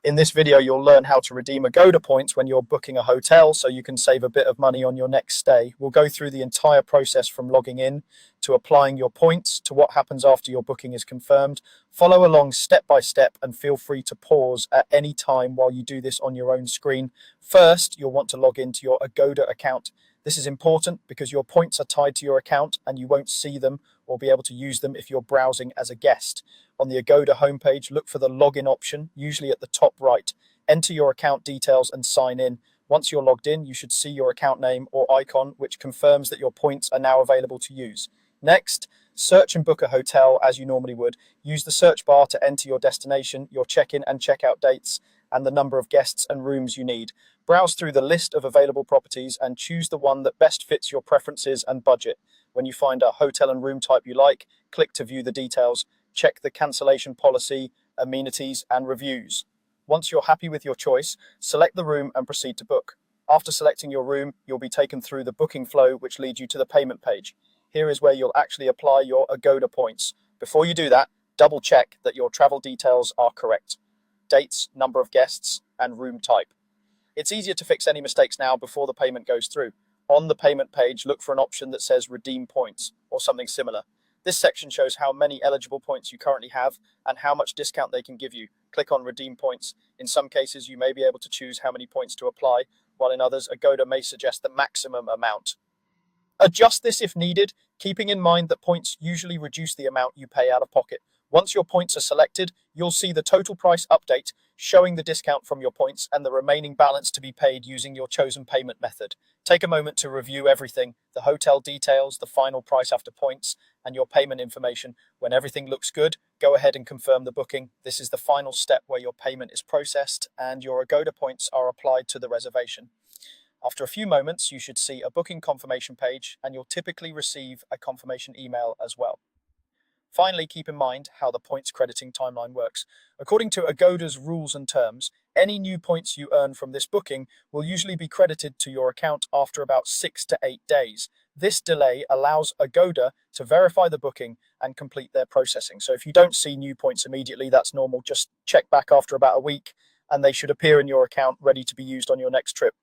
In this video, you'll learn how to redeem Agoda points when you're booking a hotel so you can save a bit of money on your next stay. We'll go through the entire process from logging in to applying your points to what happens after your booking is confirmed. Follow along step by step and feel free to pause at any time while you do this on your own screen. First, you'll want to log into your Agoda account. This is important because your points are tied to your account and you won't see them or be able to use them if you're browsing as a guest. On the Agoda homepage, look for the login option, usually at the top right. Enter your account details and sign in. Once you're logged in, you should see your account name or icon, which confirms that your points are now available to use. Next, search and book a hotel as you normally would. Use the search bar to enter your destination, your check-in and check-out dates, and the number of guests and rooms you need. Browse through the list of available properties and choose the one that best fits your preferences and budget. When you find a hotel and room type you like, click to view the details. Check the cancellation policy, amenities, and reviews. Once you're happy with your choice, select the room and proceed to book. After selecting your room, you'll be taken through the booking flow, which leads you to the payment page. Here is where you'll actually apply your Agoda points. Before you do that, double check that your travel details are correct. Dates, number of guests, and room type. It's easier to fix any mistakes now before the payment goes through. On the payment page, look for an option that says redeem points or something similar. This section shows how many eligible points you currently have and how much discount they can give you. Click on redeem points. In some cases, you may be able to choose how many points to apply, while in others, Agoda may suggest the maximum amount. Adjust this if needed, keeping in mind that points usually reduce the amount you pay out of pocket. Once your points are selected, you'll see the total price update showing the discount from your points and the remaining balance to be paid using your chosen payment method. Take a moment to review everything, the hotel details, the final price after points, and your payment information. When everything looks good, go ahead and confirm the booking. This is the final step where your payment is processed and your Agoda points are applied to the reservation. After a few moments, you should see a booking confirmation page and you'll typically receive a confirmation email as well. Finally, keep in mind how the points crediting timeline works. According to Agoda's rules and terms, any new points you earn from this booking will usually be credited to your account after about 6 to 8 days. This delay allows Agoda to verify the booking and complete their processing. So if you don't see new points immediately, that's normal. Just check back after about a week and they should appear in your account ready to be used on your next trip.